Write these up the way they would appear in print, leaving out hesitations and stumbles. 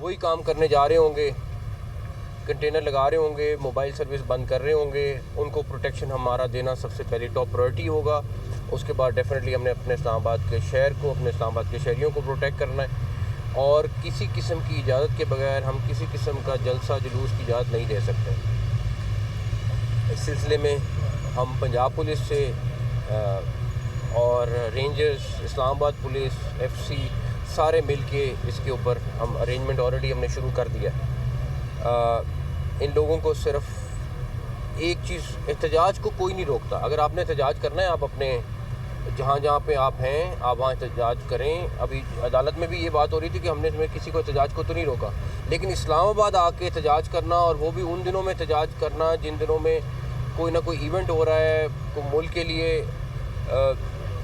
وہی کام کرنے جا رہے ہوں گے, کنٹینر لگا رہے ہوں گے, موبائل سروس بند کر رہے ہوں گے. ان کو پروٹیکشن ہمارا دینا سب سے پہلی ٹاپ پرائرٹی ہوگا. اس کے بعد ڈیفینیٹلی ہم نے اپنے اسلام آباد کے شہر کو, اپنے اسلام آباد کے شہریوں کو پروٹیکٹ کرنا ہے, اور کسی قسم کی اجازت کے بغیر ہم کسی قسم کا جلسہ جلوس کی اجازت نہیں دے سکتے. اس سلسلے میں ہم پنجاب پولیس سے اور رینجرز, اسلام آباد پولیس, ایف سی, سارے مل کے اس کے اوپر ہم ارینجمنٹ آلریڈی ہم نے شروع کر دیا. ان لوگوں کو صرف ایک چیز, احتجاج کو کوئی نہیں روکتا. اگر آپ نے احتجاج کرنا ہے, آپ اپنے جہاں پہ آپ ہیں آپ وہاں احتجاج کریں. ابھی عدالت میں بھی یہ بات ہو رہی تھی کہ ہم نے کسی کو احتجاج کو تو نہیں روکا, لیکن اسلام آباد آ کے احتجاج کرنا, اور وہ بھی ان دنوں میں احتجاج کرنا جن دنوں میں کوئی نہ کوئی ایونٹ ہو رہا ہے, کوئی ملک کے لیے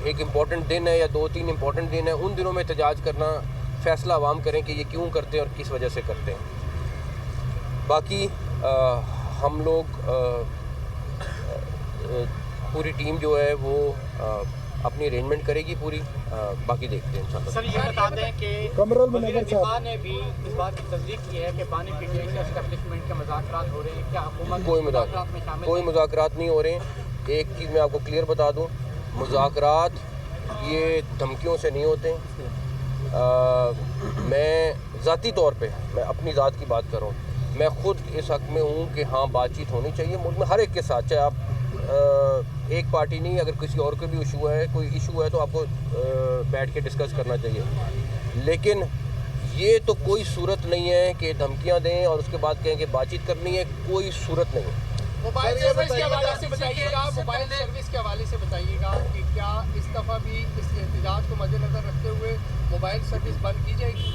ایک امپورٹنٹ دن ہے یا 2-3 امپورٹنٹ دن ہے, ان دنوں میں احتجاج کرنا, فیصلہ عوام کریں کہ یہ کیوں کرتے ہیں اور کس وجہ سے کرتے ہیں. باقی ہم لوگ پوری ٹیم جو ہے وہ اپنی ارینجمنٹ کرے گی پوری. باقی دیکھتے ہیں انشاءاللہ. سر یہ بتا دیں کہ وزیر دفاع نے بھی اس بات کی تصدیق کی ہے کہ پانی پی ٹی آئی سے اسٹیبلشمنٹ کے مذاکرات ہو رہے ہیں. کیا حکومت کوئی مذاکرات نہیں ہو رہے ہیں. ایک چیز میں آپ کو کلیئر بتا دوں, مذاکرات یہ دھمکیوں سے نہیں ہوتے ہیں. میں ذاتی طور پہ, میں اپنی ذات کی بات کر رہا ہوں, میں خود اس حق میں ہوں کہ ہاں بات چیت ہونی چاہیے ملک میں ہر ایک کے ساتھ, چاہے آپ ایک پارٹی نہیں, اگر کسی اور کو بھی کوئی ایشو ہے تو آپ کو بیٹھ کے ڈسکس کرنا چاہیے. لیکن یہ تو کوئی صورت نہیں ہے کہ دھمکیاں دیں اور اس کے بعد کہیں کہ بات چیت کرنی ہے, کوئی صورت نہیں ہے. موبائل سروس کے حوالے سے بتائیے گا, موبائل سروس کے حوالے سے بتائیے گا کہ کیا اس دفعہ بھی اس احتجاج کو مد نظر رکھتے ہوئے موبائل سروس بند کی جائے گی؟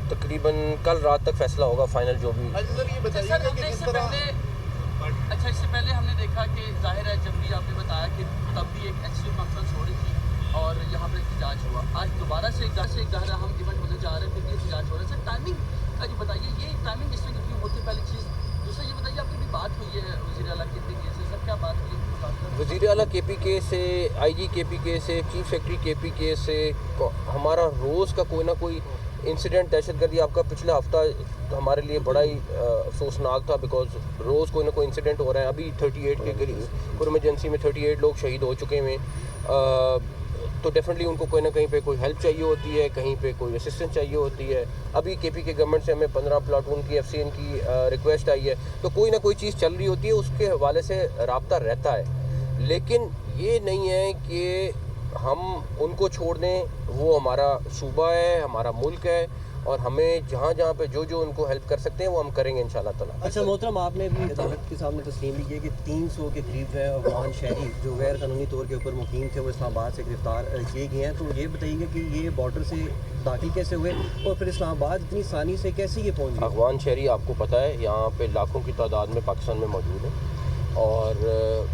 تقریباً کل رات تک فیصلہ ہوگا فائنل جو بھی. اچھا, اس سے پہلے ہم نے دیکھا کہ ظاہر ہے جب بھی آپ نے بتایا کہ تب بھی ایک ایس کانفرنس ہو رہی تھی اور یہاں پر احتجاج ہوا. آج دوبارہ سے ایک گہرا ہم ایونٹ ہونے جا رہے ہیں, پھر بھی احتجاج ہو رہا ہے. سر ٹائمنگ کا جو بتائیے, یہ ٹائمنگ اس میں کیوں ہوتی ہے, پہلی چیز. دوسرا یہ بتائیے, آپ کی بھی بات ہوئی ہے وزیر اعلیٰ کے پی کے سے, سر کیا بات ہوئی ہے؟ وزیر اعلیٰ کے پی کے سے, آئی جی کے پی کے سے, چیف سیکرٹری کے پی کے سے ہمارا روز کا کوئی نہ کوئی انسیڈنٹ, دہشت گردی. آپ کا پچھلا ہفتہ ہمارے لیے بڑا ہی افسوسناک تھا, بیکاز روز کوئی نہ کوئی انسیڈنٹ ہو رہا ہے. ابھی 38 کے قریب پور ایمرجنسی میں 38 لوگ شہید ہو چکے ہیں. تو ڈیفینیٹلی ان کو کوئی نہ کہیں پہ کوئی ہیلپ چاہیے ہوتی ہے, کہیں پہ کوئی اسسٹنس چاہیے ہوتی ہے. ابھی کے پی کے گورنمنٹ سے ہمیں 15 پلاٹون کی ایف سی این کی ریکویسٹ آئی ہے, تو کوئی نہ کوئی چیز چل رہی ہوتی ہے, اس کے حوالے سے رابطہ رہتا ہے. لیکن یہ نہیں ہے کہ ہم ان کو چھوڑ دیں, وہ ہمارا صوبہ ہے, ہمارا ملک ہے, اور ہمیں جہاں پہ جو ان کو ہیلپ کر سکتے ہیں وہ ہم کریں گے انشاءاللہ تعالیٰ. اچھا محترم, آپ نے بھی عدالت کے سامنے تسلیم بھی کیا کہ 300 کے قریب جو ہے افغان شہری جو غیر قانونی طور کے اوپر مقیم تھے وہ اسلام آباد سے گرفتار کیے گئے ہیں. تو یہ بتائیے گا کہ یہ بارڈر سے داخل کیسے ہوئے اور پھر اسلام آباد اتنی آسانی سے کیسے یہ پہنچ گئے؟ افغان شہری آپ کو پتہ ہے یہاں پہ لاکھوں کی تعداد میں پاکستان میں موجود ہیں, اور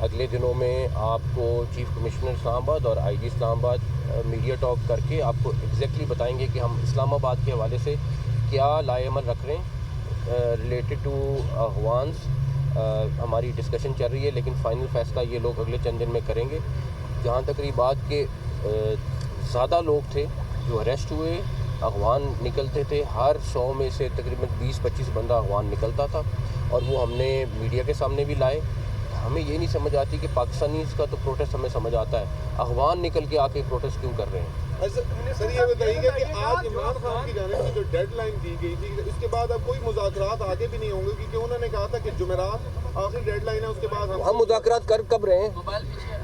اگلے دنوں میں آپ کو چیف کمشنر اسلام آباد اور آئی جی اسلام آباد میڈیا ٹاک کر کے آپ کو ایگزیکٹلی بتائیں گے کہ ہم اسلام آباد کے حوالے سے کیا لائے عمل رکھ رہے ہیں ریلیٹڈ ٹو افغانس. ہماری ڈسکشن چل رہی ہے, لیکن فائنل فیصلہ یہ لوگ اگلے چند دن میں کریں گے. جہاں تک رہی بات کہ زیادہ لوگ تھے جو اریسٹ ہوئے, افغان نکلتے تھے, ہر 100 میں سے تقریباً 20-25 بندہ افغان نکلتا تھا, اور وہ ہم نے میڈیا کے سامنے بھی لائے. ہمیں یہ نہیں سمجھ آتی کہ پاکستانیز کا تو پروٹیسٹ ہمیں سمجھ آتا ہے, افغان نکل کے آ کے پروٹیسٹ کیوں کر رہے ہیں؟ سر یہ بتائیے گا کہ آج عمران خان کی جانب سے جو ڈیڈ لائن دی گئی تھی, اس کے بعد اب کوئی مذاکرات آگے بھی نہیں ہوں گے, کیونکہ انہوں نے کہا تھا کہ جمعرات آخری ڈیڈ لائن ہے, اس کے بعد ہم مذاکرات کر کب رہے ہیں؟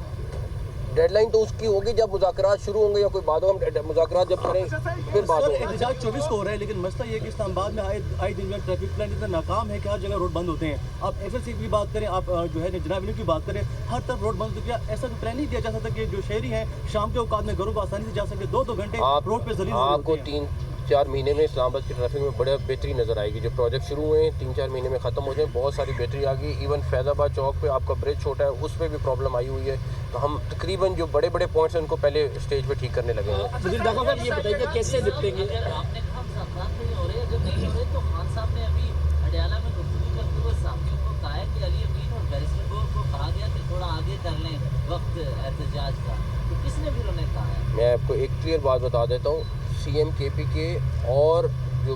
ڈیڈ لائن تو اس کی ہوگی جب مذاکرات شروع ہوں گے یا کوئی بعد ہم مذاکرات جب کریں پھر بات ہوگی. احتجاج 24 کو ہو رہا ہے, لیکن مسئلہ یہ ہے کہ اسلام آباد میں آئے دن جو ٹریفک پلان اتنا ناکام ہے کہ ہر جگہ روڈ بند ہوتے ہیں. آپ ایف ایل سی کی بات کریں, آپ جو ہے جناب انیو کی بات کریں, ہر طرف روڈ بند. کیا ایسا کوئی پلان نہیں دیا جا سکتا کہ جو شہری ہیں شام کے اوقات میں گھروں کو آسانی سے جا سکتے, 2 گھنٹے روڈ پہ ذلیل ہوتے ہیں؟ آپ کو 3-4 مہینے میں اسلام آباد کی ٹریفک میں بڑا بہتری نظر آئے گی. جو پروجیکٹ شروع ہوئے ہیں 3-4 مہینے میں ختم ہو جائیں, بہت ساری بہتری آ گئی. ایون فیض آباد چوک پہ آپ کا برج چھوٹا ہے, اس پہ بھی پرابلم آئی ہوئی ہے. تو ہم تقریباً جو بڑے پوائنٹس ہیں ان کو پہلے اسٹیج پہ ٹھیک کرنے لگے ہیں. یہ بتائیے کیسے نپٹیں گے؟ آپ نے کہا مذاکرات نہیں ہو رہے, اگر نہیں ہو رہے تو خان صاحب نے ابھی اڈیالہ میں گفتگو کرتے ہوئے صحافیوں کو کہا ہے کہ علی امین اور بیرسٹر کو کہا گیا کہ تھوڑا آگے کر لیں وقت احتجاج کا, تو کس نے بھی انہوں نے کہا ہے؟ میں آپ کو ایک کلیئر بات بتا دیتا ہوں, سی ایم کے پی کے اور جو